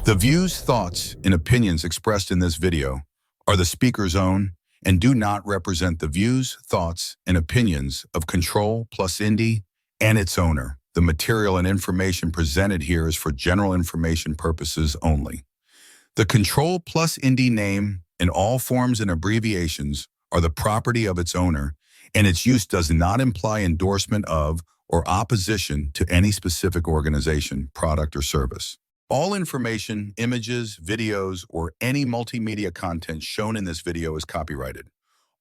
The views, thoughts, and opinions expressed in this video are the speaker's own and do not represent the views, thoughts, and opinions of Control plus Indie and its owner. The material and information presented here is for general information purposes only. The Control plus Indie name in all forms and abbreviations are the property of its owner, and its use does not imply endorsement of or opposition to any specific organization, product, or service. All information, images, videos, or any multimedia content shown in this video is copyrighted.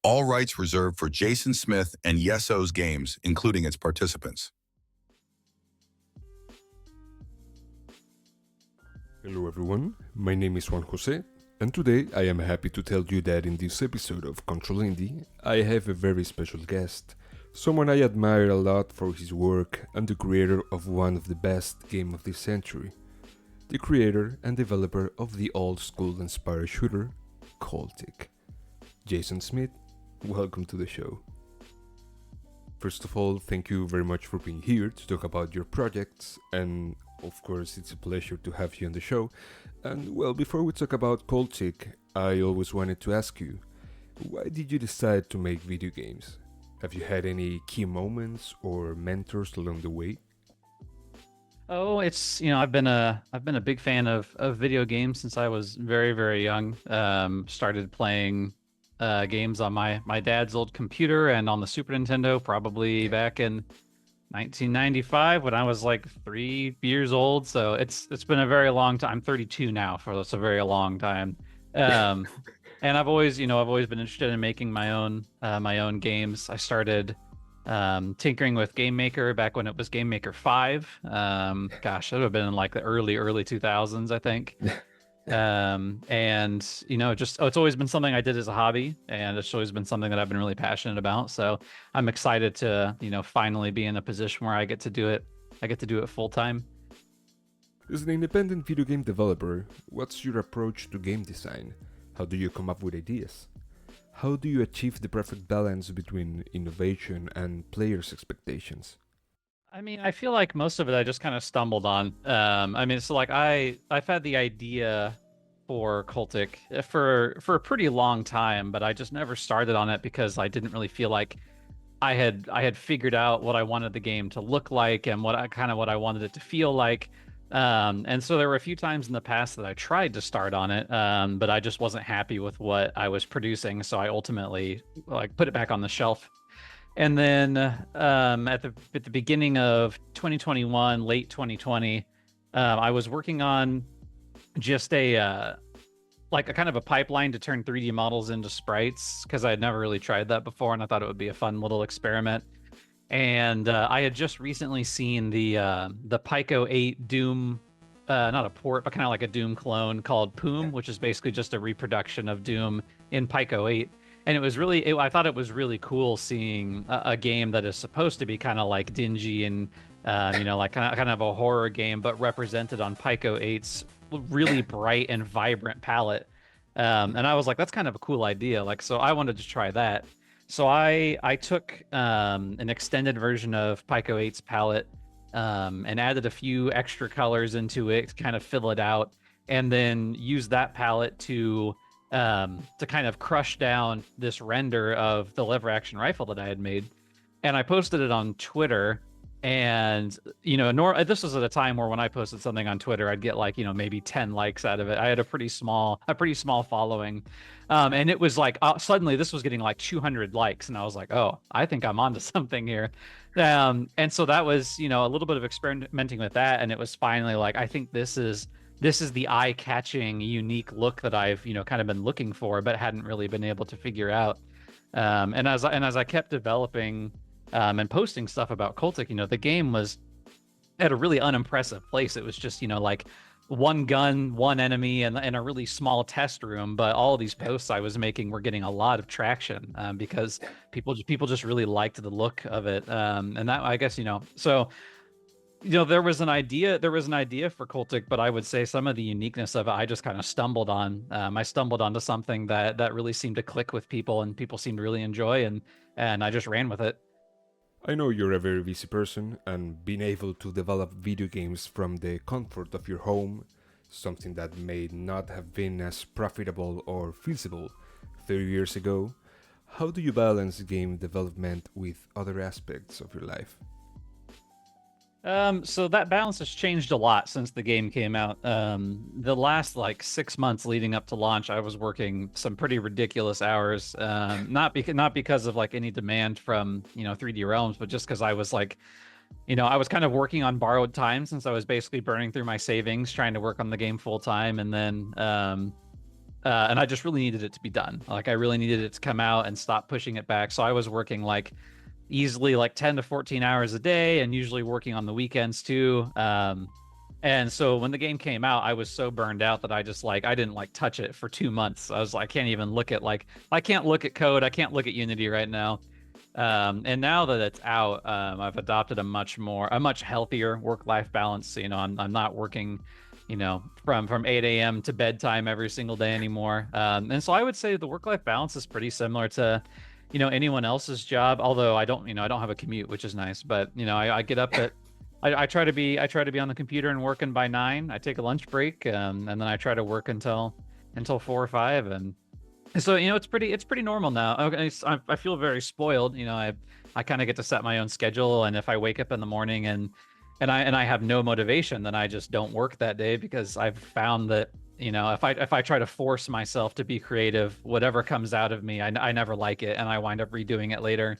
All rights reserved for Jasozz Smith and Jasozz Games, including its participants. Hello everyone, my name is Juan Jose, and today I am happy to tell you that in this episode of Control Indie, I have a very special guest, someone I admire a lot for his work and the creator of one of the best games of this century, the creator and developer of the old-school inspired shooter, Cultic. Jasozz Smith, welcome to the show. First of all, thank you very much for being here to talk about your projects, and of course it's a pleasure to have you on the show. And well, before we talk about Cultic, I always wanted to ask you, why did you decide to make video games? Have you had any key moments or mentors along the way? Oh, it's, I've been a big fan of video games since I was very, very young. Started playing games on my dad's old computer and on the Super Nintendo probably back in 1995 when I was like 3 years old. So it's been a very long time. I'm 32 now, so it's a very long time. And I've always been interested in making my own games. I started tinkering with Game Maker back when it was Game Maker 5. Gosh, it would have been in like the early 2000s, I think. And it's always been something I did as a hobby, and it's always been something that I've been really passionate about. So I'm excited to, finally be in a position where I get to do it full time. As an independent video game developer, what's your approach to game design? How do you come up with ideas? How do you achieve the perfect balance between innovation and players' expectations? I mean, I feel like most of it I just kind of stumbled on. I've had the idea for Cultic for a pretty long time, but I just never started on it because I didn't really feel like I had figured out what I wanted the game to look like and what I wanted it to feel like. And so there were a few times in the past that I tried to start on it, but I just wasn't happy with what I was producing, so I ultimately put it back on the shelf. And then at the beginning of 2021, late 2020, I was working on just a kind of a pipeline to turn 3D models into sprites, because I had never really tried that before, and I thought it would be a fun little experiment. And I had just recently seen the Pico 8 Doom, not a port, but kind of like a Doom clone called Poom, which is basically just a reproduction of Doom in Pico 8. And it was I thought it was really cool seeing a game that is supposed to be kind of like dingy and, like kind of a horror game, but represented on Pico 8's really bright and vibrant palette. And I was like, that's kind of a cool idea. So I wanted to try that. So I took an extended version of Pico 8's palette and added a few extra colors into it to kind of fill it out, and then used that palette to kind of crush down this render of the lever action rifle that I had made. And I posted it on Twitter, and this was at a time where when I posted something on Twitter, I'd get maybe 10 likes out of it. I had a pretty small following, and it was suddenly this was getting 200 likes, and I was like, oh, I think I'm onto something here. And so that was a little bit of experimenting with that, and it was finally I think this is the eye-catching, unique look that I've kind of been looking for, but hadn't really been able to figure out. And as I kept developing and posting stuff about Cultic, the game was at a really unimpressive place. It was just one gun, one enemy, and a really small test room. But all of these posts I was making were getting a lot of traction because people just really liked the look of it. And that, I guess, so. There was an idea for Cultic, but I would say some of the uniqueness of it, I just kind of stumbled on. I stumbled onto something that really seemed to click with people, and people seemed to really enjoy, and I just ran with it. I know you're a very busy person, and being able to develop video games from the comfort of your home something that may not have been as profitable or feasible 30 years ago. How do you balance game development with other aspects of your life? So that balance has changed a lot since the game came out. The last like 6 months leading up to launch, I was working some pretty ridiculous hours. Not because of like any demand from 3D Realms, but just because I was like, I was kind of working on borrowed time since I was basically burning through my savings trying to work on the game full time, and then and I just really needed it to be done. Like I really needed it to come out and stop pushing it back. So I was working like easily like 10 to 14 hours a day, and usually working on the weekends too. And so when the game came out, I was so burned out that I just like I didn't like touch it for 2 months. I was like, I can't even look at I can't look at code, I can't look at Unity right now. And now that it's out, I've adopted a much healthier work-life balance. I'm not working, from 8 a.m. to bedtime every single day anymore. And so I would say the work-life balance is pretty similar to anyone else's job, although I don't have a commute, which is nice. But I get up at I try to be on the computer and working by 9. I take a lunch break, and then I try to work until 4 or 5. And so it's pretty normal now. Okay, I feel very spoiled. I kind of get to set my own schedule, and if I wake up in the morning and I have no motivation, then I just don't work that day, because I've found that if I try to force myself to be creative, whatever comes out of me, I never like it, and I wind up redoing it later.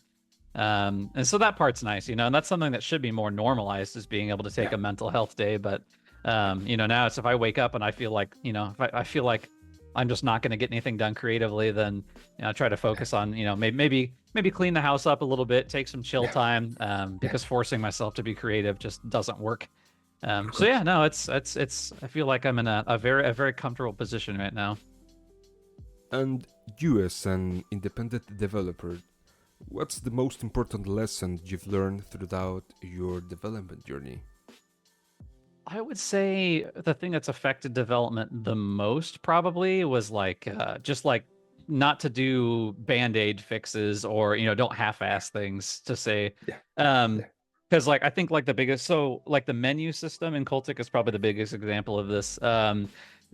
And so that part's nice, and that's something that should be more normalized, is being able to take a mental health day. But now it's if I wake up and I feel like if I feel like I'm just not going to get anything done creatively, then I try to focus on maybe clean the house up a little bit, take some chill time, because forcing myself to be creative just doesn't work. So yeah, no, it's I feel like I'm in a very comfortable position right now. And you, as an independent developer, what's the most important lesson you've learned throughout your development journey? I would say the thing that's affected development the most probably was just like not to do band-aid fixes, or don't half-ass things, to say. Yeah. Because I think the biggest, so like the menu system in Cultic is probably the biggest example of this.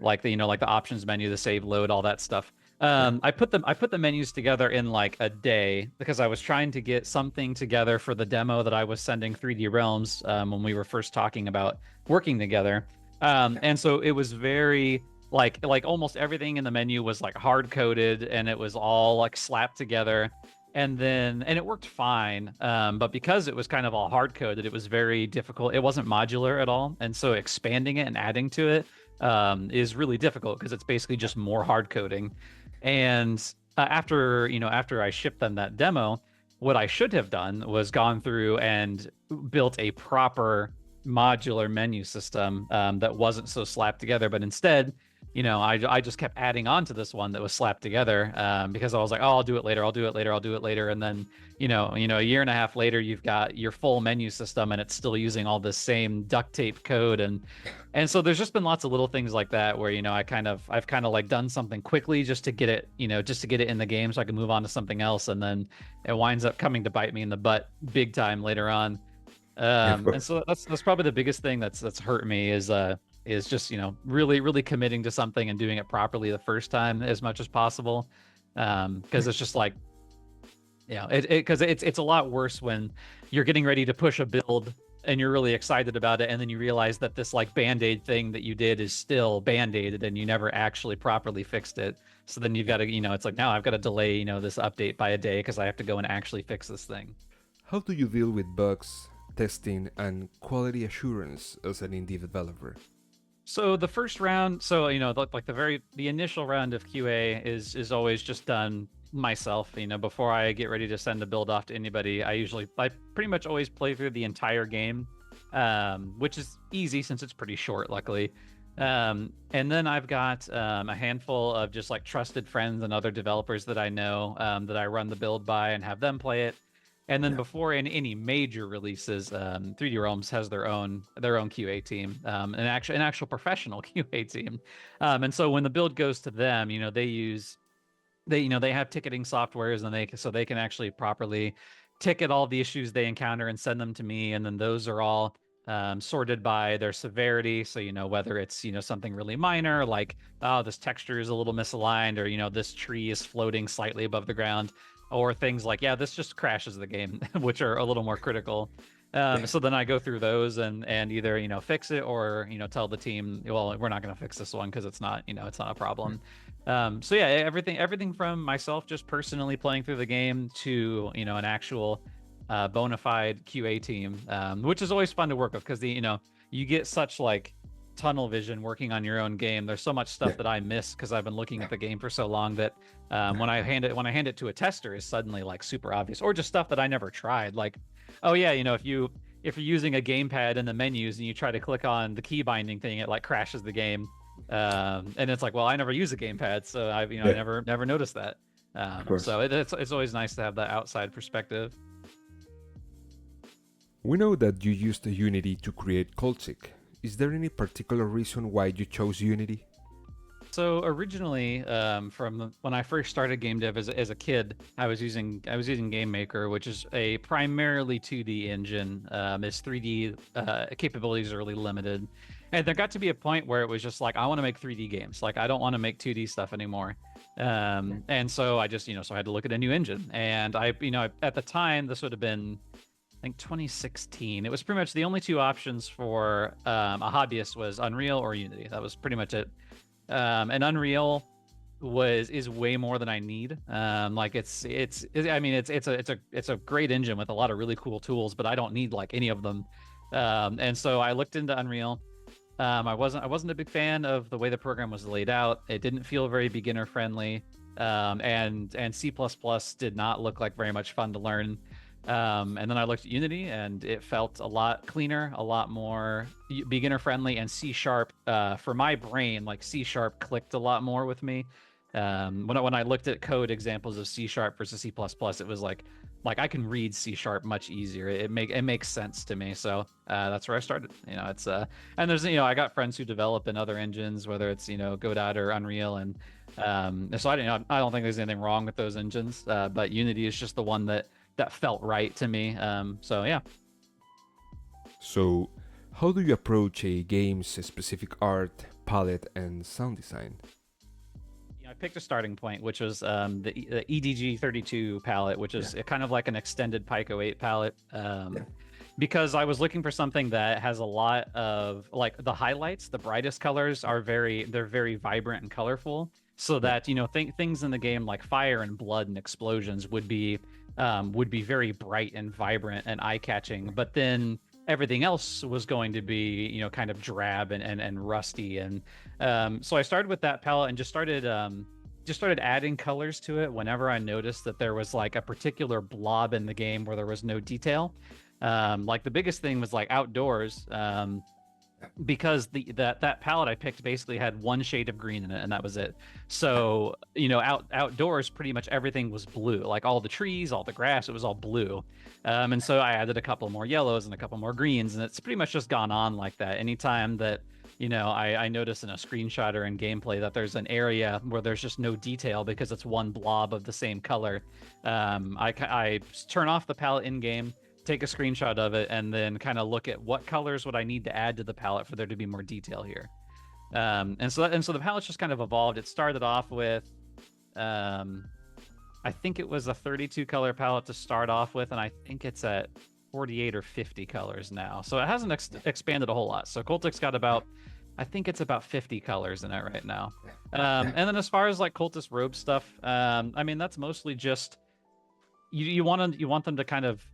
Like the options menu, the save, load, all that stuff. I put the menus together in like a day, because I was trying to get something together for the demo that I was sending 3D Realms when we were first talking about working together. And so it was very like almost everything in the menu was like hard coded, and it was all like slapped together. And it worked fine, but because it was kind of all hard coded, it was very difficult. It wasn't modular at all, and so expanding it and adding to it is really difficult, because it's basically just more hard coding. And after I shipped them that demo, what I should have done was gone through and built a proper modular menu system that wasn't so slapped together, but instead, I just kept adding on to this one that was slapped together, because I was like, oh, I'll do it later. And then, a year and a half later, you've got your full menu system, and it's still using all this same duct tape code. And so there's just been lots of little things like that where, I've kind of like done something quickly just to get it, in the game so I can move on to something else. And then it winds up coming to bite me in the butt big time later on. And so that's probably the biggest thing that's hurt me is just really committing to something and doing it properly the first time as much as possible, because it's just like because it's a lot worse when you're getting ready to push a build and you're really excited about it, and then you realize that this like band-aid thing that you did is still band-aided and you never actually properly fixed it. So then you've got to it's like, now I've got to delay this update by a day because I have to go and actually fix this thing. How do you deal with bugs, testing, and quality assurance as an indie developer? So the first round, the initial round of QA is always just done myself. Before I get ready to send a build off to anybody, I pretty much always play through the entire game, which is easy since it's pretty short, luckily. And then I've got a handful of just like trusted friends and other developers that I know, that I run the build by and have them play it. And then before any major releases, 3D Realms has their own QA team, an actual professional QA team. And so when the build goes to them, they have ticketing softwares, and so they can actually properly ticket all the issues they encounter and send them to me. And then those are all sorted by their severity. So, whether it's, something really minor, like, oh, this texture is a little misaligned, or, this tree is floating slightly above the ground, or things like, yeah, this just crashes the game, which are a little more critical. So then I go through those and either, fix it or, tell the team, well, we're not going to fix this one because it's not, it's not a problem. So yeah, everything from myself just personally playing through the game to, an actual bona fide QA team, which is always fun to work with because you get such like tunnel vision working on your own game. There's so much stuff that I miss because I've been looking at the game for so long that when I hand it to a tester is suddenly like super obvious, or just stuff that I never tried. Like, oh yeah, if you're using a gamepad in the menus and you try to click on the key binding thing, it like crashes the game. And it's like, well, I never use a gamepad, so I never noticed that. So it's always nice to have that outside perspective. We know that you used Unity to create Cultic. Is there any particular reason why you chose Unity? So originally, from when I first started game dev as a kid, I was using Game Maker, which is a primarily 2D engine. Its 3D capabilities are really limited, and there got to be a point where it was just like, I want to make 3D games. Like, I don't want to make 2D stuff anymore. And so I just so I had to look at a new engine. And I at the time, this would have been, I think, 2016. It was pretty much the only two options for a hobbyist was Unreal or Unity. That was pretty much it. And Unreal is way more than I need. Like it's a great engine with a lot of really cool tools, but I don't need like any of them. And so I looked into Unreal. I wasn't a big fan of the way the program was laid out. It didn't feel very beginner friendly. And C++ did not look like very much fun to learn. And then I looked at Unity, and it felt a lot cleaner, a lot more beginner friendly, and C#, for my brain, like C# clicked a lot more with me. When I looked at code examples of C# versus C++, it was like I can read C# much easier. It makes sense to me. So that's where I started. It's and there's I got friends who develop in other engines, whether it's Godot or Unreal, and so I don't think there's anything wrong with those engines. But Unity is just the one that felt right to me. So yeah. So how do you approach a game's specific art, palette, and sound design? I picked a starting point, which was the EDG32 palette, which is kind of like an extended Pico 8 palette. Because I was looking for something that has a lot of like the highlights, the brightest colors are very vibrant and colorful, so that things in the game like fire and blood and explosions would be very bright and vibrant and eye-catching, but then everything else was going to be kind of drab and rusty. And so I started with that palette and just started adding colors to it whenever I noticed that there was like a particular blob in the game where there was no detail. Like the biggest thing was like outdoors, because that palette I picked basically had one shade of green in it, and that was it. So outdoors pretty much everything was blue, like all the trees, all the grass, it was all blue. And so I added a couple more yellows and a couple more greens, and it's pretty much just gone on like that. Anytime that I notice in a screenshot or in gameplay that there's an area where there's just no detail because it's one blob of the same color, I turn off the palette in game, take a screenshot of it, and then kind of look at what colors would I need to add to the palette for there to be more detail here. And so the palette's just kind of evolved. It started off with, I think it was a 32 color palette to start off with, and I think it's at 48 or 50 colors now. So it hasn't expanded a whole lot. So Cultic's got I think it's about 50 colors in it right now. And then as far as like cultist robe stuff, that's mostly just, you want them to kind of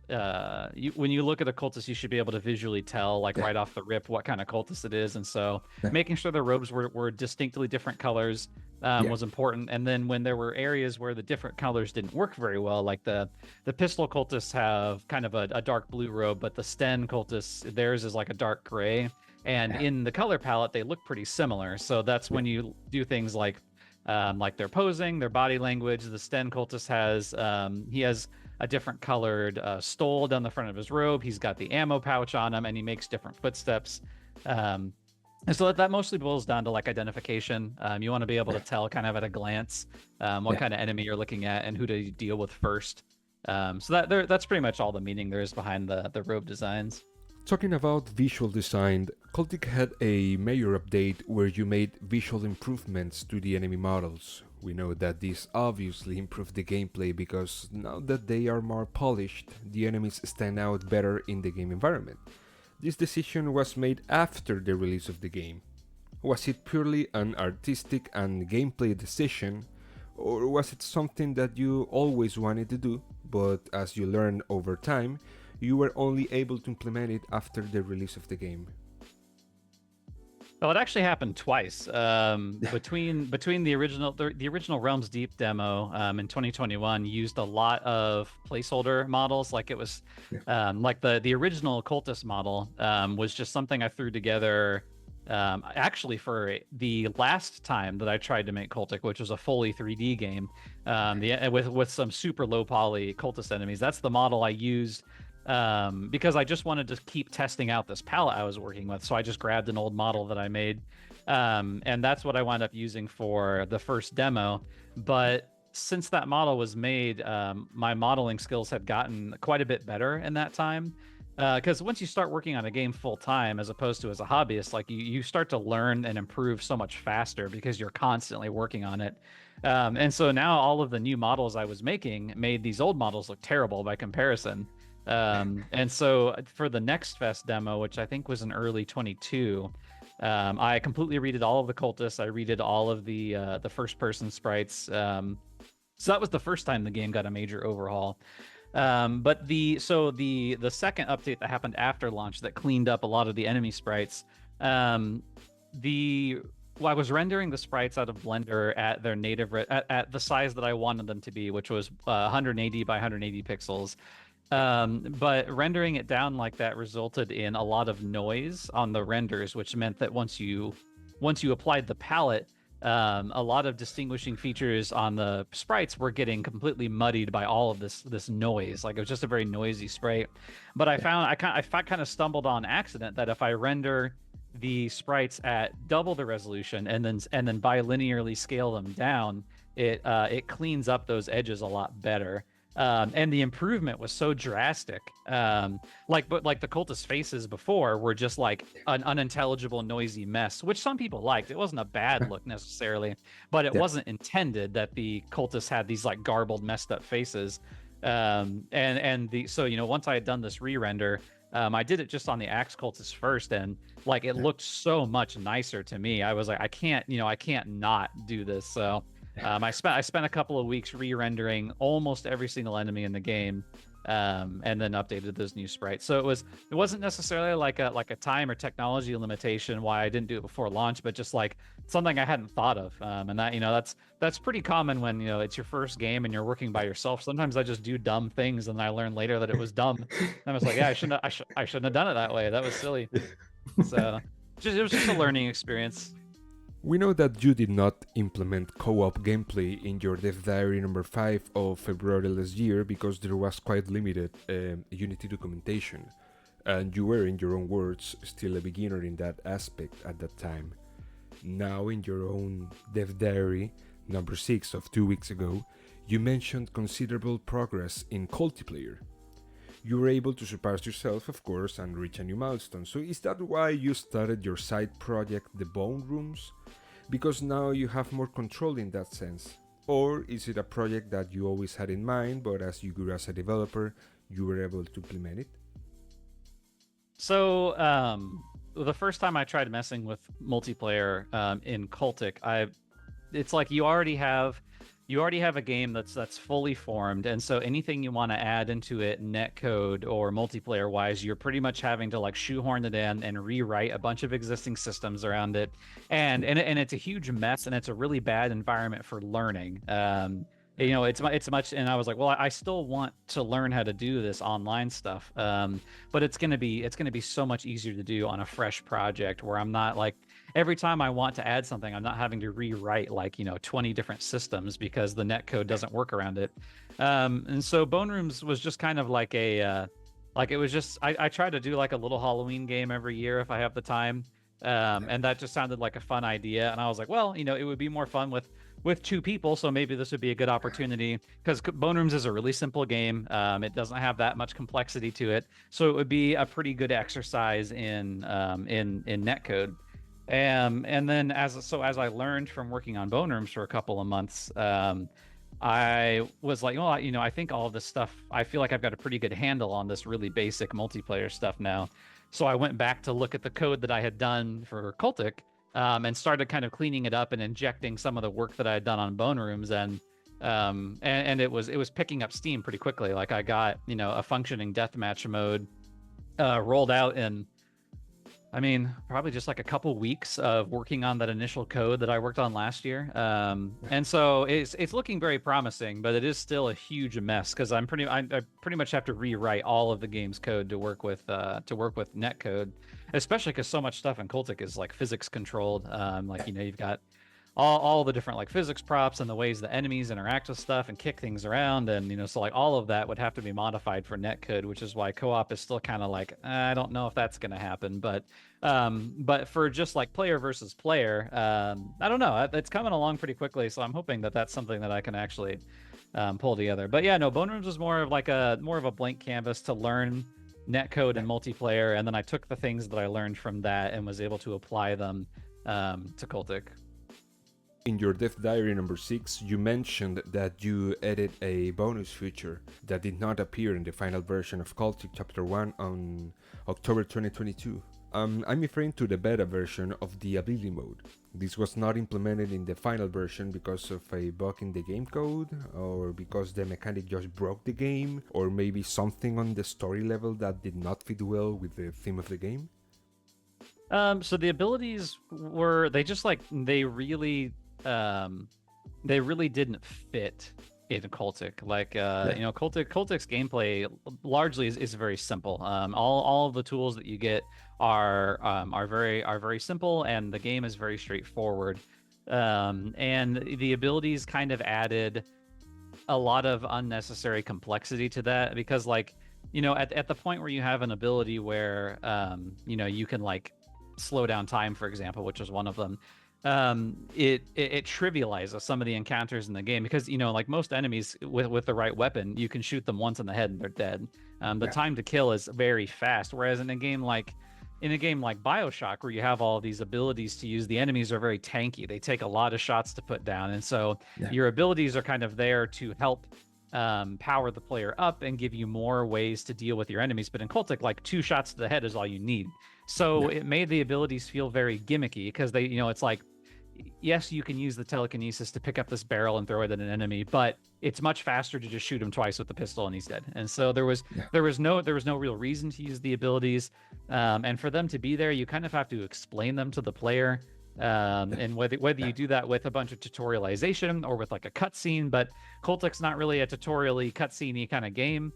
when you look at a cultist, you should be able to visually tell like right off the rip what kind of cultist it is. And so making sure the robes were distinctly different colors was important. And then when there were areas where the different colors didn't work very well, like the pistol cultists have kind of a dark blue robe, but the Sten cultists, theirs is like a dark gray, and in the color palette they look pretty similar. So that's when you do things like their posing, their body language. The Sten cultist has a different colored stole down the front of his robe. He's got the ammo pouch on him, and he makes different footsteps. And so that mostly boils down to like identification. You want to be able to tell kind of at a glance what kind of enemy you're looking at and who to deal with first. So that's pretty much all the meaning there is behind the robe designs. Talking about visual design, Cultic had a major update where you made visual improvements to the enemy models. We know that this obviously improved the gameplay because now that they are more polished, the enemies stand out better in the game environment. This decision was made after the release of the game. Was it purely an artistic and gameplay decision, or was it something that you always wanted to do, but as you learn over time, you were only able to implement it after the release of the game? Well, it actually happened twice. Between the original Realms Deep demo in 2021 used a lot of placeholder models. Like it was like the original Cultist model was just something I threw together actually for the last time that I tried to make Cultic, which was a fully 3D game with some super low poly Cultist enemies. That's the model I used because I just wanted to keep testing out this palette I was working with. So I just grabbed an old model that I made, and that's what I wound up using for the first demo. But since that model was made, my modeling skills had gotten quite a bit better in that time. Because once you start working on a game full time, as opposed to as a hobbyist, like you start to learn and improve so much faster because you're constantly working on it. And so now all of the new models I was making made these old models look terrible by comparison. And so for the Next Fest demo, which I think was in early 22, I completely redid all of the cultists. I redid all of the first person sprites. So that was the first time the game got a major overhaul. But the second update that happened after launch that cleaned up a lot of the enemy sprites, I was rendering the sprites out of Blender at their native at the size that I wanted them to be, which was 180 by 180 pixels. But rendering it down like that resulted in a lot of noise on the renders, which meant that once you applied the palette, a lot of distinguishing features on the sprites were getting completely muddied by all of this noise. Like it was just a very noisy sprite. But I found I kind of stumbled on accident that if I render the sprites at double the resolution and then bilinearly scale them down, it cleans up those edges a lot better. And the improvement was so drastic. Like the cultist faces before were just like an unintelligible, noisy mess, which some people liked. It wasn't a bad look necessarily, but it wasn't intended that the cultists had these like garbled, messed up faces. So once I had done this re-render, I did it just on the Axe cultist first, and like it looked so much nicer to me. I was like, I can't not do this. So I spent a couple of weeks re-rendering almost every single enemy in the game, and then updated those new sprites. So it wasn't necessarily like a time or technology limitation why I didn't do it before launch, but just like something I hadn't thought of. And that that's pretty common when it's your first game and you're working by yourself. Sometimes I just do dumb things and I learned later that it was dumb. And I was like, yeah, I shouldn't have done it that way. That was silly. So it was just a learning experience. We know that you did not implement co-op gameplay in your Dev Diary number 5 of February last year because there was quite limited Unity documentation, and you were, in your own words, still a beginner in that aspect at that time. Now, in your own Dev Diary number 6 of 2 weeks ago, you mentioned considerable progress in multiplayer. You were able to surpass yourself, of course, and reach a new milestone. So is that why you started your side project, The Bone Rooms? Because now you have more control in that sense? Or is it a project that you always had in mind, but as you grew as a developer, you were able to implement it? So the first time I tried messing with multiplayer in Cultic, it's like you already have a game that's fully formed, and so anything you want to add into it netcode or multiplayer wise, you're pretty much having to like shoehorn it in and rewrite a bunch of existing systems around it, and it's a huge mess, and it's a really bad environment for learning. It's much, and I was like, well, I still want to learn how to do this online stuff, but it's gonna be so much easier to do on a fresh project where I'm not like, every time I want to add something, I'm not having to rewrite like 20 different systems because the netcode doesn't work around it. And so Bone Rooms was just kind of like it was just I try to do like a little Halloween game every year if I have the time. And that just sounded like a fun idea, and I was like, well, it would be more fun with with 2 people, so maybe this would be a good opportunity because Bone Rooms is a really simple game. It doesn't have that much complexity to it, so it would be a pretty good exercise in netcode. And then as I learned from working on Bone Rooms for a couple of months, I was like, well, I think all of this stuff, I feel like I've got a pretty good handle on this really basic multiplayer stuff now. So I went back to look at the code that I had done for Cultic, and started kind of cleaning it up and injecting some of the work that I had done on Bone Rooms, and it was picking up steam pretty quickly. Like I got a functioning deathmatch mode rolled out in, I mean, probably just like a couple weeks of working on that initial code that I worked on last year. And so it's looking very promising, but it is still a huge mess because I pretty much have to rewrite all of the game's code to work with netcode, especially because so much stuff in Cultic is like physics controlled. Like you've got all the different like physics props and the ways the enemies interact with stuff and kick things around, and so like all of that would have to be modified for netcode, which is why co-op is still kind of like, I don't know if that's going to happen. But for just like player versus player, I don't know, it's coming along pretty quickly, so I'm hoping that that's something that I can actually pull together. But yeah, no, Bone Rooms was more of a blank canvas to learn netcode and multiplayer, and then I took the things that I learned from that and was able to apply them to Cultic. In your Death Diary number 6, you mentioned that you added a bonus feature that did not appear in the final version of Cultic Chapter 1 on October 2022. I'm referring to the beta version of the ability mode. This was not implemented in the final version because of a bug in the game code, or because the mechanic just broke the game, or maybe something on the story level that did not fit well with the theme of the game? So the abilities were, they really didn't fit in Cultic. Like Cultic's gameplay largely is very simple. All of the tools that you get are very simple, and the game is very straightforward. And the abilities kind of added a lot of unnecessary complexity to that, because like at the point where you have an ability where you can like slow down time, for example, which was one of them. It trivializes some of the encounters in the game, because like most enemies with the right weapon, you can shoot them once in the head and they're dead. The time to kill is very fast, whereas in a game like BioShock, where you have all these abilities to use, the enemies are very tanky. They take a lot of shots to put down, and so your abilities are kind of there to help power the player up and give you more ways to deal with your enemies. But in Cultic, like 2 shots to the head is all you need. So it made the abilities feel very gimmicky, because they, it's like, yes, you can use the telekinesis to pick up this barrel and throw it at an enemy, but it's much faster to just shoot him twice with the pistol and he's dead. And so there was no real reason to use the abilities, and for them to be there, you kind of have to explain them to the player. And whether you do that with a bunch of tutorialization or with like a cutscene, but Cultic's not really a tutorially cutscene-y kind of game,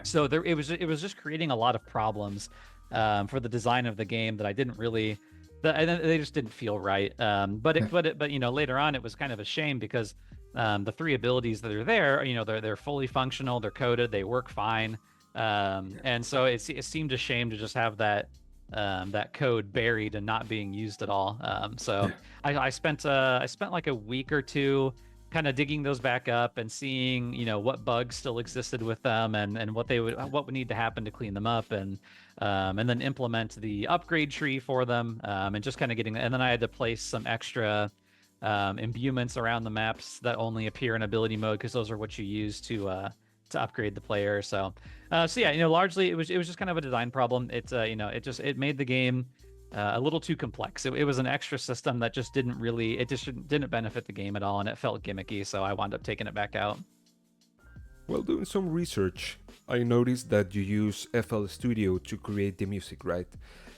so it was just creating a lot of problems for the design of the game that I didn't really. They just didn't feel right. But later on, it was kind of a shame, because the 3 abilities that are there, they're fully functional, they're coded, they work fine, and so it seemed a shame to just have that code buried and not being used at all. So I spent like a week or 2 kind of digging those back up and seeing what bugs still existed with them, and what would need to happen to clean them up, and then implement the upgrade tree for them, and just kind of and then I had to place some extra imbuements around the maps that only appear in ability mode, because those are what you use to upgrade the player. So yeah, largely it was just kind of a design problem. It made the game a little too complex. It was an extra system that just didn't benefit the game at all, and it felt gimmicky, so I wound up taking it back out. While doing some research, I noticed that you use FL Studio to create the music, right?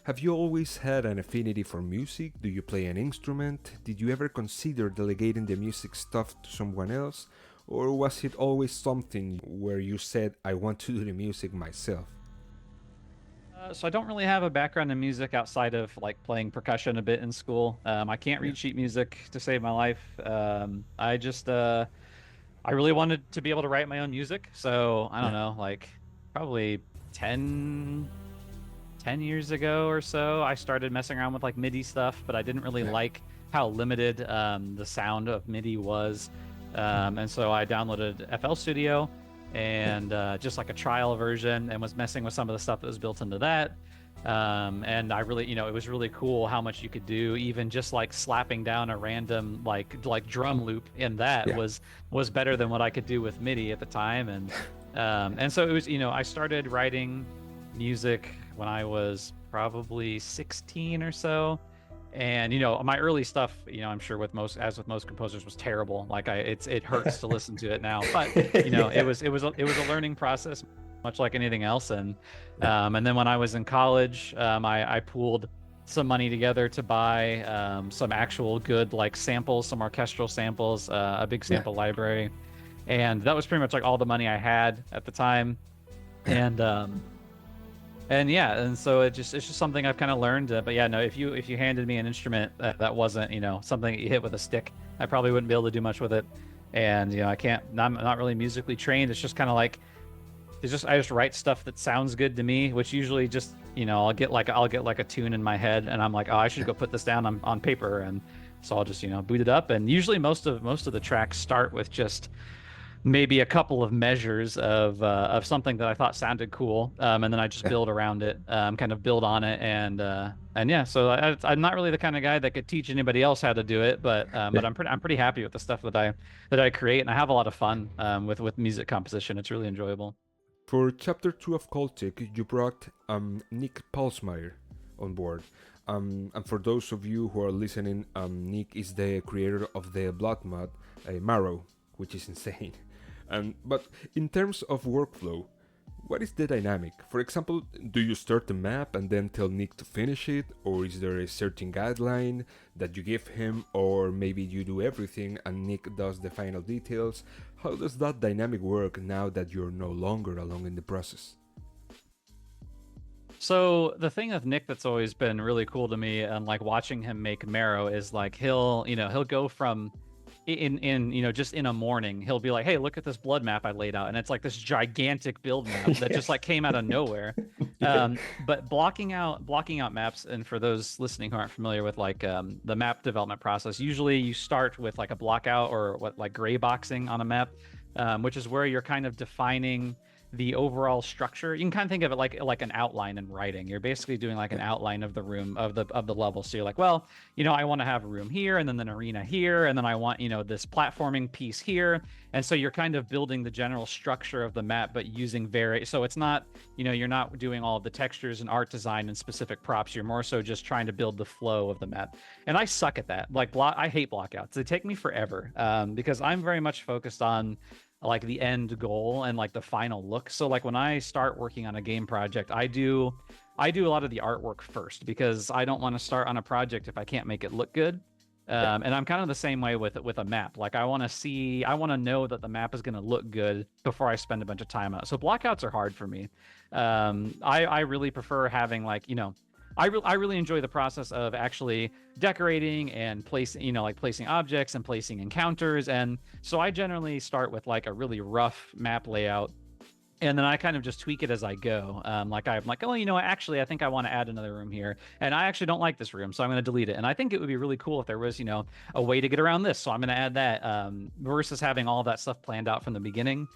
Have you always had an affinity for music? Do you play an instrument? Did you ever consider delegating the music stuff to someone else? Or was it always something where you said, I want to do the music myself? So I don't really have a background in music outside of like playing percussion a bit in school. I can't read sheet music to save my life. I really wanted to be able to write my own music. So I don't know, like probably 10 years ago or so, I started messing around with like MIDI stuff, but I didn't really like how limited the sound of MIDI was. And so I downloaded FL Studio and just like a trial version, and was messing with some of the stuff that was built into that. And I really, it was really cool how much you could do. Even just like slapping down a random like drum loop in that Yeah. was better than what I could do with MIDI at the time. And so it was, I started writing music when I was probably 16 or so. And my early stuff, I'm sure with most composers, was terrible. Like it hurts to listen to it now. But Yeah. it was a learning process, much like anything else. And then when I was in college, I pooled some money together to buy some actual good like samples, some orchestral samples, a big Yeah. sample library, and that was pretty much like all the money I had at the time. Yeah. And yeah, and so it's just something I've kind of learned. But yeah, no, if you handed me an instrument that wasn't something that you hit with a stick, I probably wouldn't be able to do much with it. And I'm not really musically trained. It's just kind of like I just write stuff that sounds good to me, which usually just I'll get like a tune in my head, and I'm like, oh, I should go put this down on paper, and so I'll just boot it up. And usually most of the tracks start with just maybe a couple of measures of something that I thought sounded cool, and then I just build around it, kind of build on it, and yeah. So I'm not really the kind of guy that could teach anybody else how to do it, but I'm pretty happy with the stuff that I create, and I have a lot of fun with music composition. It's really enjoyable. For chapter 2 of Cultic, you brought Nick Palsmeyer on board. And for those of you who are listening, Nick is the creator of the blood mod, Marrow, which is insane. But in terms of workflow, what is the dynamic? For example, do you start the map and then tell Nick to finish it? Or is there a certain guideline that you give him? Or maybe you do everything and Nick does the final details? How does that dynamic work now that you're no longer along in the process? So the thing with Nick that's always been really cool to me, and like watching him make Marrow, is like he'll go from just in a morning, he'll be like, hey, look at this blood map I laid out, and it's like this gigantic build map that just like came out of nowhere. Yeah. But blocking out maps, and for those listening who aren't familiar with like the map development process, usually you start with like a block out, or like gray boxing on a map, which is where you're kind of defining the overall structure. You can kind of think of it like an outline in writing. You're basically doing like an outline of the room, of the level. So you're like, well, I want to have a room here, and then an arena here, and then I want this platforming piece here. And so you're kind of building the general structure of the map, but using so it's not, you're not doing all of the textures and art design and specific props. You're more so just trying to build the flow of the map. And I suck at that. Like I hate blockouts. They take me forever, because I'm very much focused on like the end goal and like the final look. So like when I start working on a game project, I do a lot of the artwork first, because I don't want to start on a project if I can't make it look good. And I'm kind of the same way with a map. Like I want to know that the map is going to look good before I spend a bunch of time on it. So blockouts are hard for me. I really prefer having like, I really enjoy the process of actually decorating and placing, placing objects and placing encounters. And so I generally start with like a really rough map layout, and then I kind of just tweak it as I go. Like I'm like, oh, actually, I think I want to add another room here, and I actually don't like this room, so I'm going to delete it. And I think it would be really cool if there was, a way to get around this, so I'm going to add that, versus having all of that stuff planned out from the beginning.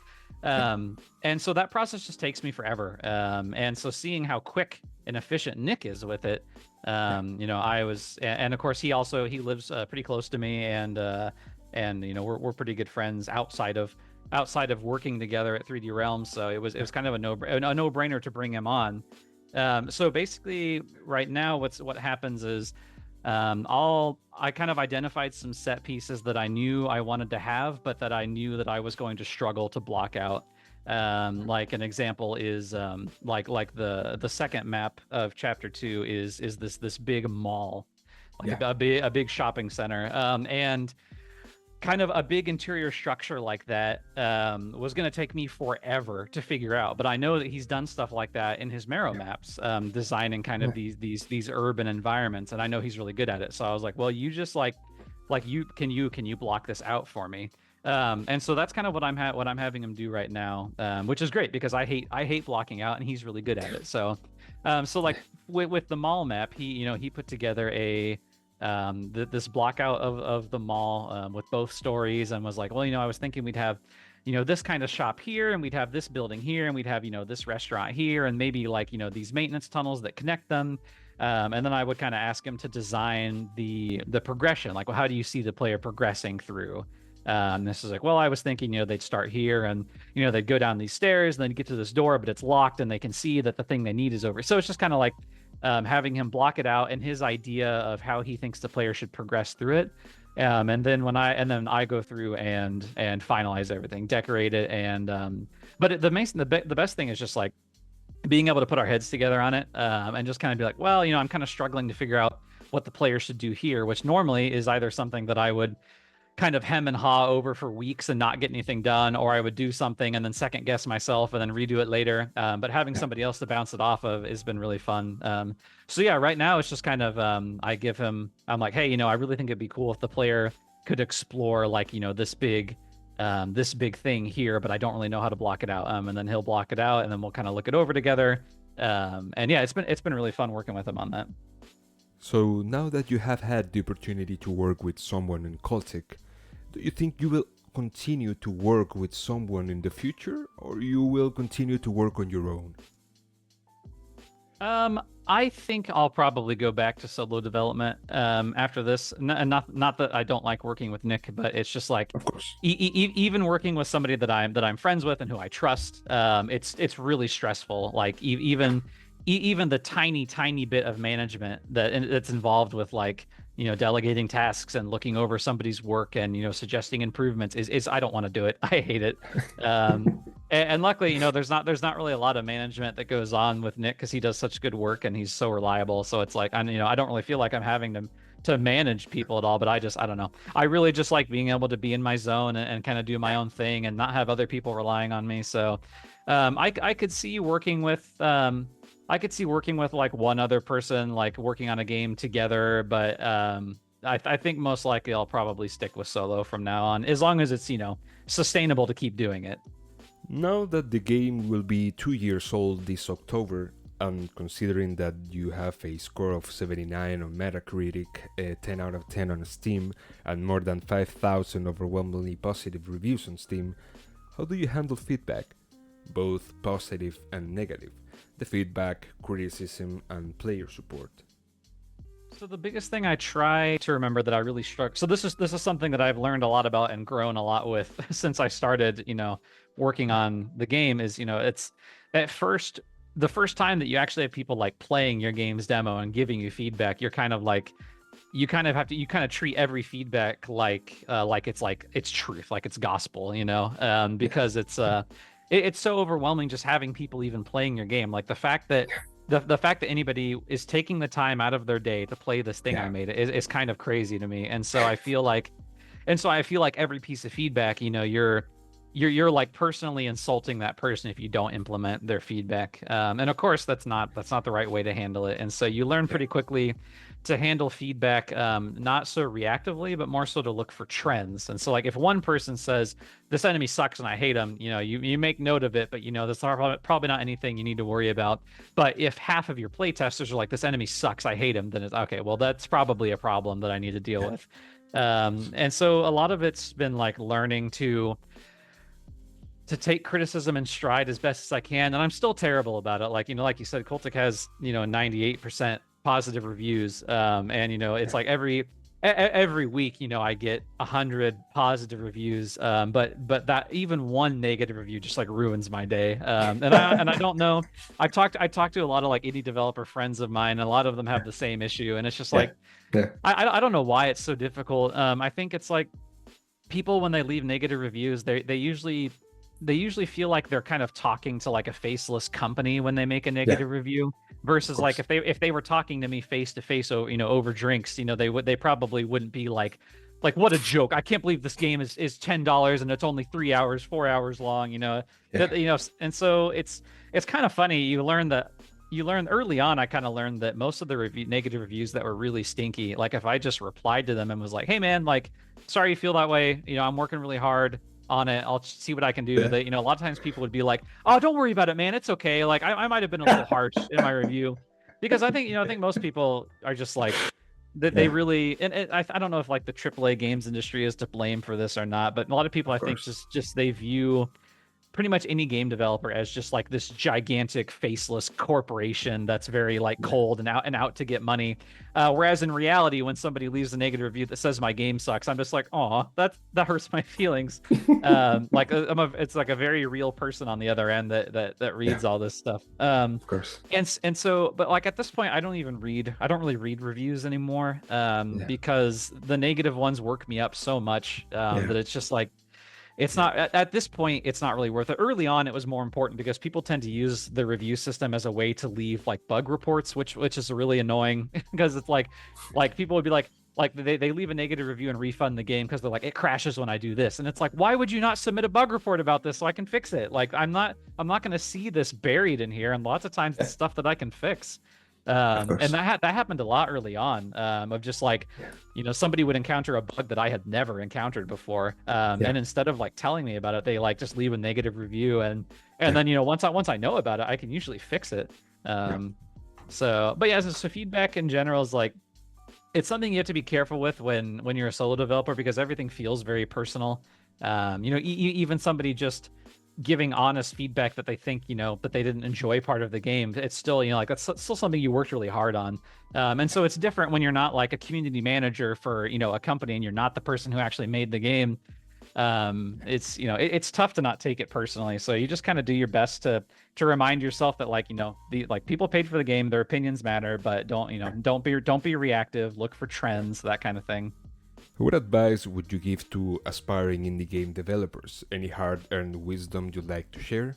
And so that process just takes me forever. And so seeing how quick and efficient Nick is with it, I was, and of course he lives pretty close to me, and we're pretty good friends outside of working together at 3D Realms. So it was kind of a no-brainer to bring him on. So basically right now what happens is, I kind of identified some set pieces that I knew I wanted to have, but that I knew that I was going to struggle to block out. Like an example is like the second map of chapter 2 is this big mall, like a big shopping center, and kind of a big interior structure like that was going to take me forever to figure out. But I know that he's done stuff like that in his Marrow maps, designing kind of these urban environments, and I know he's really good at it. So I was like, well, you just can you block this out for me? And so that's kind of what I'm having him do right now, which is great, because I hate blocking out, and he's really good at it. So like with the mall map, he put together this block out of the mall with both stories, and was like, well, I was thinking we'd have, this kind of shop here, and we'd have this building here, and we'd have, this restaurant here, and maybe like, these maintenance tunnels that connect them. And then I would kind of ask him to design the progression, like, well, how do you see the player progressing through? This is like, well, I was thinking, they'd start here, and they'd go down these stairs, and then get to this door, but it's locked, and they can see that the thing they need is over. So it's just kind of like having him block it out and his idea of how he thinks the player should progress through it. And then I go through and finalize everything, decorate it, and but the best thing is just like being able to put our heads together on it, and just kind of be like, well, I'm kind of struggling to figure out what the player should do here, which normally is either something that I would kind of hem and haw over for weeks and not get anything done, or I would do something and then second guess myself and then redo it later. But having somebody else to bounce it off of has been really fun. So yeah, right now it's just kind of I'm like, hey, I really think it'd be cool if the player could explore like, this big thing here, but I don't really know how to block it out. And then he'll block it out, and then we'll kind of look it over together. And yeah, it's been really fun working with him on that. So now that you have had the opportunity to work with someone in Cultic, do you think you will continue to work with someone in the future, or you will continue to work on your own? I think I'll probably go back to solo development after this. And not that I don't like working with Nick, but it's just like, Of course. Even working with somebody that I'm friends with and who I trust, it's really stressful. Like even the tiny bit of management that's involved with like, delegating tasks and looking over somebody's work and, suggesting improvements is I don't want to do it. I hate it. And luckily, there's not really a lot of management that goes on with Nick, because he does such good work and he's so reliable. So it's like, I don't really feel like I'm having to manage people at all, but I don't know. I really just like being able to be in my zone and kind of do my own thing and not have other people relying on me. So I could see working with like one other person, like working on a game together, but I think most likely I'll probably stick with solo from now on, as long as it's sustainable to keep doing it. Now that the game will be 2 years old this October, and considering that you have a score of 79 on Metacritic, a 10 out of 10 on Steam, and more than 5,000 overwhelmingly positive reviews on Steam, how do you handle feedback, both positive and negative? The feedback, criticism, and player support. So the biggest thing I try to remember that I really struck. So this is something that I've learned a lot about and grown a lot with since I started, working on the game. Is it's at first the first time that you actually have people like playing your game's demo and giving you feedback. You're kind of like, you kind of treat every feedback like it's truth, like it's gospel, because it's so overwhelming just having people even playing your game. Like the fact that the fact that anybody is taking the time out of their day to play this thing I made is kind of crazy to me. And so I feel like every piece of feedback, you're like personally insulting that person if you don't implement their feedback. And of course that's not the right way to handle it. And so you learn pretty quickly to handle feedback, not so reactively, but more so to look for trends. And so like if one person says this enemy sucks and I hate him, you make note of it, but that's probably not anything you need to worry about. But if half of your playtesters are like, this enemy sucks, I hate him, then it's okay, well, that's probably a problem that I need to deal with. And so a lot of it's been like learning to take criticism in stride as best as I can. And I'm still terrible about it. Like, like you said, Cultic has, 98% positive reviews. And, it's like every week, I get 100 positive reviews. But that even one negative review just like ruins my day. And I don't know. I talked to a lot of like indie developer friends of mine, and a lot of them have the same issue. And it's just like, I don't know why it's so difficult. I think it's like people, when they leave negative reviews, they usually feel like they're kind of talking to like a faceless company when they make a negative review, versus like if they were talking to me face to face, over drinks, they probably wouldn't be like what a joke, I can't believe this game is $10 and it's only 4 hours long, and so it's kind of funny. You learn early on, I kind of learned that most of the negative reviews that were really stinky, like if I just replied to them and was like, hey man, like sorry you feel that way, I'm working really hard on it, I'll see what I can do. That a lot of times people would be like, oh, don't worry about it, man, it's okay. Like I might have been a little harsh in my review, because I think most people are just like, that they really, and I don't know if like the AAA games industry is to blame for this or not, but a lot of people, I think, just they view pretty much any game developer as just like this gigantic faceless corporation that's very like cold and out to get money. Whereas in reality, when somebody leaves a negative review that says my game sucks, I'm just like, oh, that hurts my feelings. Like it's like a very real person on the other end that reads all this stuff. Of course. And so, but like at this point, I don't really read reviews anymore. Because the negative ones work me up so much that it's just like, it's not at this point, it's not really worth it. Early on, it was more important because people tend to use the review system as a way to leave like bug reports, which is really annoying because it's like people would be like they leave a negative review and refund the game because they're like, it crashes when I do this. And it's like, why would you not submit a bug report about this so I can fix it? Like I'm not going to see this buried in here. And lots of times it's stuff that I can fix. And that happened a lot early on, of just like, somebody would encounter a bug that I had never encountered before. And instead of like telling me about it, they like just leave a negative review. And then, once I know about it, I can usually fix it. So feedback in general is like, it's something you have to be careful with when you're a solo developer, because everything feels very personal. Even somebody just giving honest feedback that they think, that they didn't enjoy part of the game, it's still, like that's still something you worked really hard on. And so it's different when you're not like a community manager for, a company and you're not the person who actually made the game. It's, it's tough to not take it personally. So you just kind of do your best to remind yourself that like, people paid for the game, their opinions matter, but don't be reactive, look for trends, that kind of thing. What advice would you give to aspiring indie game developers? Any hard-earned wisdom you'd like to share?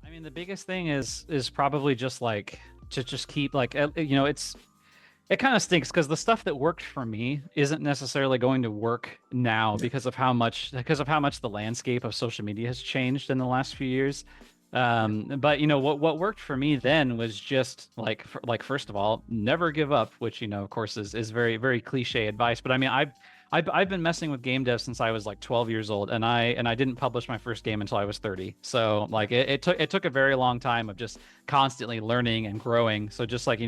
I mean, the biggest thing is probably just like to just keep like, it kind of stinks because the stuff that worked for me isn't necessarily going to work now because of how much the landscape of social media has changed in the last few years. But what worked for me then was just like first of all, never give up, which of course is very, very cliche advice. But I mean, I've been messing with game dev since I was like 12 years old, and I didn't publish my first game until I was 30. So like it took a very long time of just constantly learning and growing. So just like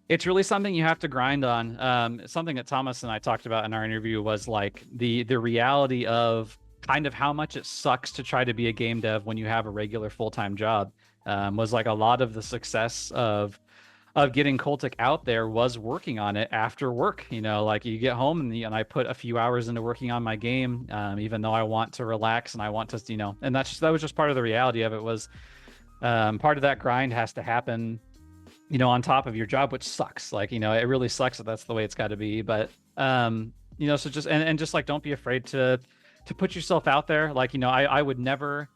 it's really something you have to grind on. Something that Thomas and I talked about in our interview was like the reality of kind of how much it sucks to try to be a game dev when you have a regular full-time job. Was like a lot of the success of getting Cultic out there was working on it after work. Like you get home and I put a few hours into working on my game, even though I want to relax and I want to, and that was just part of the reality of it. Was part of that grind has to happen, on top of your job, which sucks. Like, it really sucks that that's the way it's got to be. But, so just, and just like, don't be afraid to put yourself out there. Like, I would never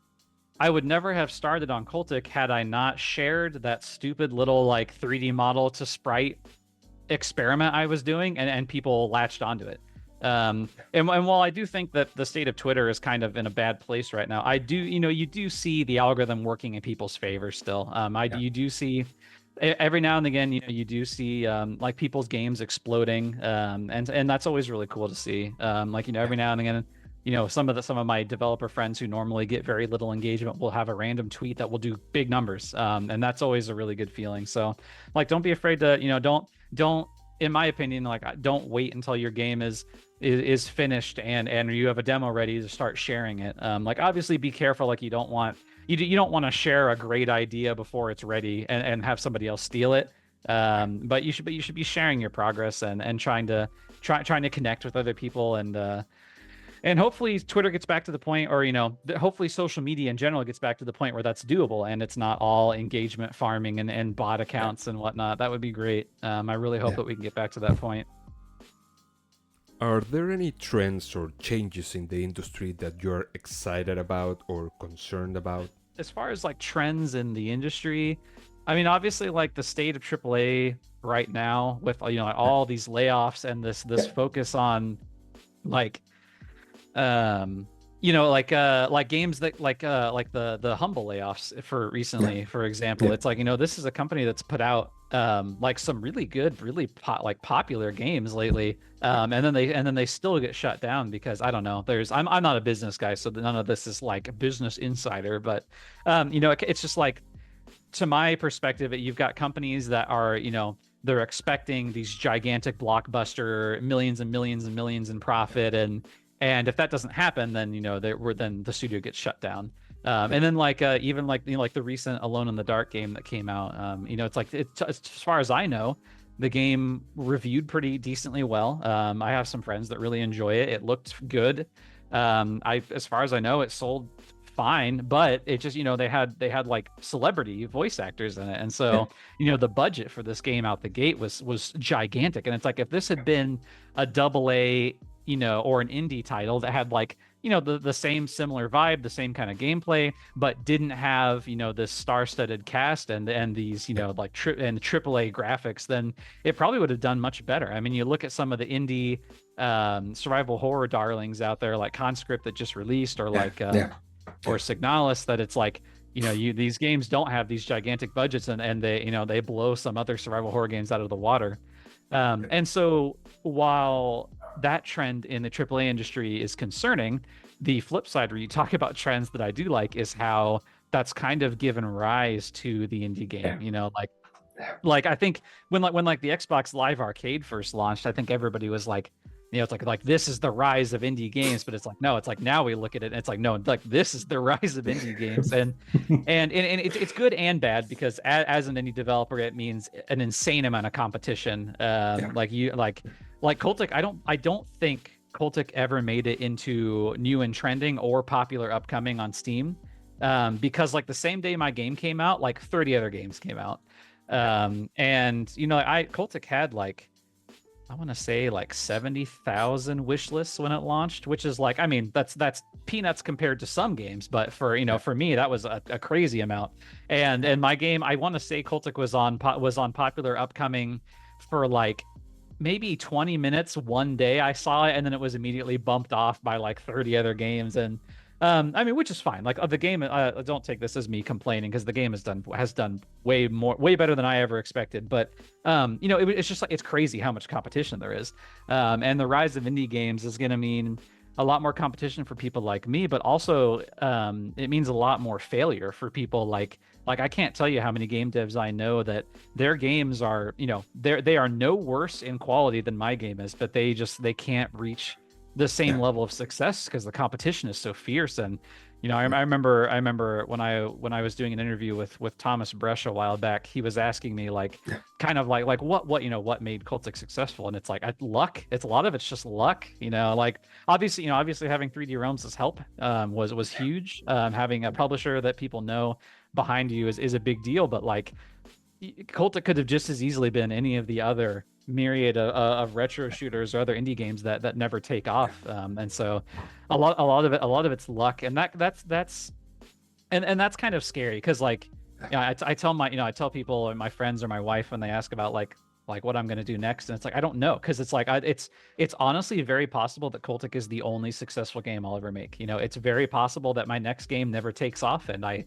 have started on Cultic had I not shared that stupid little like 3D model to sprite experiment I was doing, and people latched onto it. And while I do think that the state of Twitter is kind of in a bad place right now, I do, you do see the algorithm working in people's favor still. You do see every now and again, you do see like people's games exploding, and that's always really cool to see. Every now and again, some of my developer friends who normally get very little engagement will have a random tweet that will do big numbers, and that's always a really good feeling. So like, don't be afraid to, don't, in my opinion, like, don't wait until your game is finished and you have a demo ready to start sharing it. Like, obviously be careful. Like, you don't want to share a great idea before it's ready and have somebody else steal it. But you should be sharing your progress and trying to connect with other people, and hopefully Twitter gets back to the point, or hopefully social media in general gets back to the point where that's doable and it's not all engagement farming and bot accounts and whatnot. That would be great. I really hope that we can get back to that point. Are there any trends or changes in the industry that you're excited about or concerned about? As far as like trends in the industry, I mean, obviously like the state of AAA right now with all these layoffs and this focus on like like games that like the Humble layoffs for recently, for example. It's like, this is a company that's put out like some really good, really popular games lately, and then they still get shut down because I don't know. I'm not a business guy, so none of this is like business insider, but it's just like to my perspective, you've got companies that are, they're expecting these gigantic blockbuster millions and millions and millions in profit, and if that doesn't happen, then then the studio gets shut down. And then even like the recent Alone in the Dark game that came out, it's like as far as I know, the game reviewed pretty decently well. I have some friends that really enjoy it. It looked good. As far as I know, it sold fine, but it just they had like celebrity voice actors in it, and so the budget for this game out the gate was gigantic. And it's like, if this had been a AA or an indie title that had like the same similar vibe, the same kind of gameplay, but didn't have this star-studded cast and these like AAA graphics, then it probably would have done much better. I mean, you look at some of the indie survival horror darlings out there, like Conscript that just released, or like or Signalis, that it's like these games don't have these gigantic budgets, and they they blow some other survival horror games out of the water. And so while that trend in the AAA industry is concerning, the flip side, where you talk about trends that I do like, is how that's kind of given rise to the indie game. Like I think when the Xbox Live Arcade first launched, I think everybody was like, it's like this is the rise of indie games, but it's like, no, it's like now we look at it and it's like, no, like this is the rise of indie games. And it's good and bad, because as an indie developer, it means an insane amount of competition. Like Cultic, I don't think Cultic ever made it into new and trending or popular upcoming on Steam, because like the same day my game came out, like 30 other games came out. And Cultic had like, I want to say like 70,000 wish lists when it launched, which is like, I mean, that's peanuts compared to some games, but for for me, that was a crazy amount. And my game, I want to say Cultic was on popular upcoming for like maybe 20 minutes one day. I saw it, and then it was immediately bumped off by like 30 other games. And I mean, which is fine. Like the game, don't take this as me complaining, because the game has done way better than I ever expected. But it's just like, it's crazy how much competition there is. And the rise of indie games is going to mean a lot more competition for people like me, but also it means a lot more failure for people like I can't tell you how many game devs I know that their games are they are no worse in quality than my game is, but they can't reach the same level of success because the competition is so fierce. And I remember when I was doing an interview with Thomas Bresch a while back, he was asking me like kind of like what made Cultic successful, and it's like luck. It's a lot of it's just luck. Like obviously having 3D Realms as help was huge. Having a publisher that people know behind you is a big deal, but like Cultic could have just as easily been any of the other myriad of retro shooters or other indie games that never take off. And so a lot of it's luck, and that's kind of scary, because like I tell people, or my friends or my wife, when they ask about like what I'm going to do next, and it's like I don't know, because it's like it's honestly very possible that Cultic is the only successful game I'll ever make. It's very possible that my next game never takes off, and I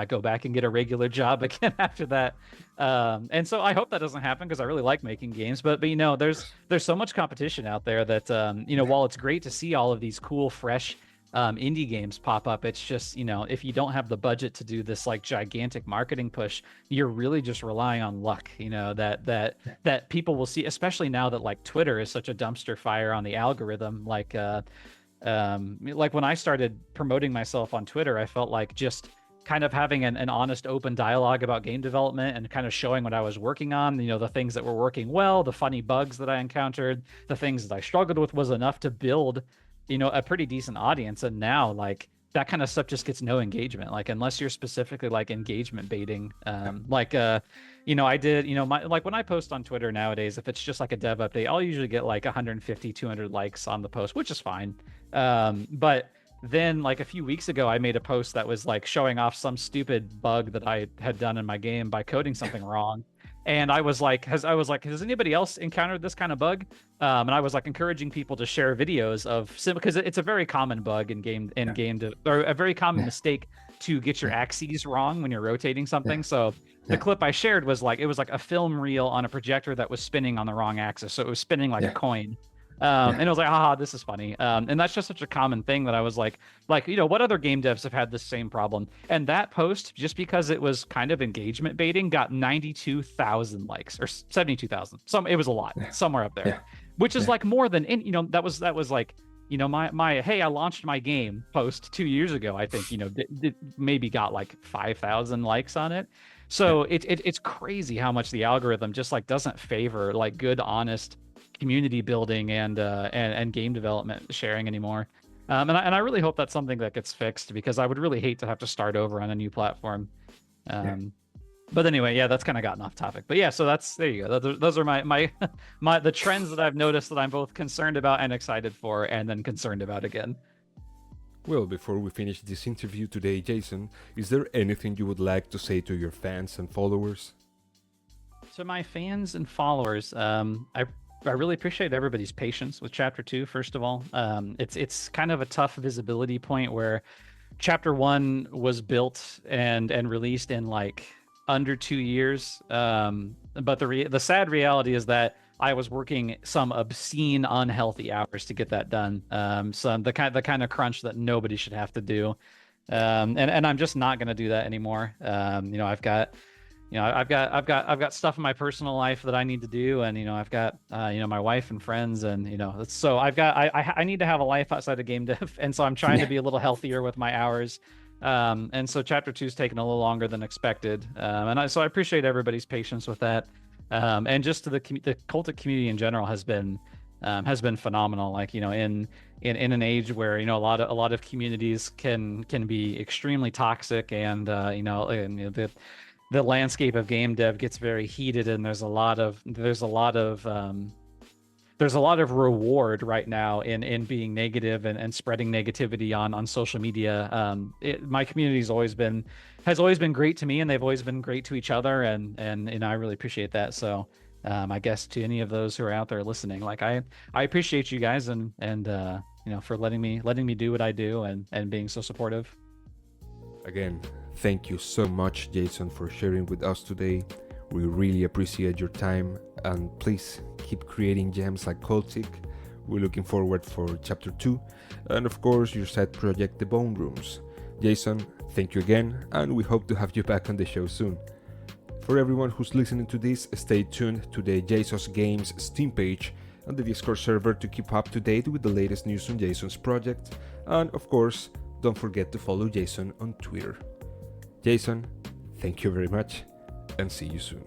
go back and get a regular job again after that. And so I hope that doesn't happen, because I really like making games. But there's so much competition out there that while it's great to see all of these cool, fresh indie games pop up, it's just if you don't have the budget to do this like gigantic marketing push, you're really just relying on luck. That people will see, especially now that like Twitter is such a dumpster fire on the algorithm. Like when I started promoting myself on Twitter, I felt like just kind of having an honest, open dialogue about game development and kind of showing what I was working on, the things that were working well, the funny bugs that I encountered, the things that I struggled with, was enough to build a pretty decent audience. And now like that kind of stuff just gets no engagement, like unless you're specifically like engagement baiting. I did like when I post on Twitter nowadays, if it's just like a dev update, I'll usually get like 150 200 likes on the post, which is fine. But then like a few weeks ago, I made a post that was like showing off some stupid bug that I had done in my game by coding something wrong. And I was like, has anybody else encountered this kind of bug? And I was like encouraging people to share videos of, because it's a very common bug or a very common mistake to get your axes wrong when you're rotating something. So the clip I shared was like, it was like a film reel on a projector that was spinning on the wrong axis. So it was spinning like a coin. And it was like, haha, this is funny. And that's just such a common thing that I was like, what other game devs have had this same problem? And that post, just because it was kind of engagement baiting, got 92,000 likes or 72,000. It was a lot, somewhere up there, which is like more than, that was like, my hey, I launched my game post 2 years ago. I think, maybe got like 5,000 likes on it. So it's crazy how much the algorithm just like doesn't favor like good, honest community building and game development sharing anymore. And I really hope that's something that gets fixed, because I would really hate to have to start over on a new platform. But anyway, that's kind of gotten off topic. But so there you go. Those are my the trends that I've noticed that I'm both concerned about and excited for, and then concerned about again. Well, before we finish this interview today, Jason, is there anything you would like to say to your fans and followers? To my fans and followers, I really appreciate everybody's patience with Chapter 2, first of all. It's kind of a tough visibility point where Chapter 1 was built and released in like under 2 years. But the sad reality is that I was working some obscene, unhealthy hours to get that done. The kind of crunch that nobody should have to do. And I'm just not going to do that anymore. I've got stuff in my personal life that I need to do, and I've got my wife and friends, and so I need to have a life outside of game dev, and so I'm trying to be a little healthier with my hours. And so Chapter 2 is taking a little longer than expected, so I appreciate everybody's patience with that. And just the Cultic community in general has been phenomenal. Like in an age where a lot of communities can be extremely toxic, and the landscape of game dev gets very heated, and there's a lot of reward right now in being negative and spreading negativity on social media. My community has always been great to me, and they've always been great to each other, and I really appreciate that. So I guess to any of those who are out there listening, like I appreciate you guys, and for letting me do what I do, and being so supportive. Again, thank you so much, Jason, for sharing with us today. We really appreciate your time, and please keep creating gems like Cultic. We're looking forward for Chapter 2, and of course your side project, The Bone Rooms. Jason, thank you again, and we hope to have you back on the show soon. For everyone who's listening to this, stay tuned to the Jasozz Games Steam page and the Discord server to keep up to date with the latest news on Jason's project, and of course, don't forget to follow Jason on Twitter. Jason, thank you very much, and see you soon.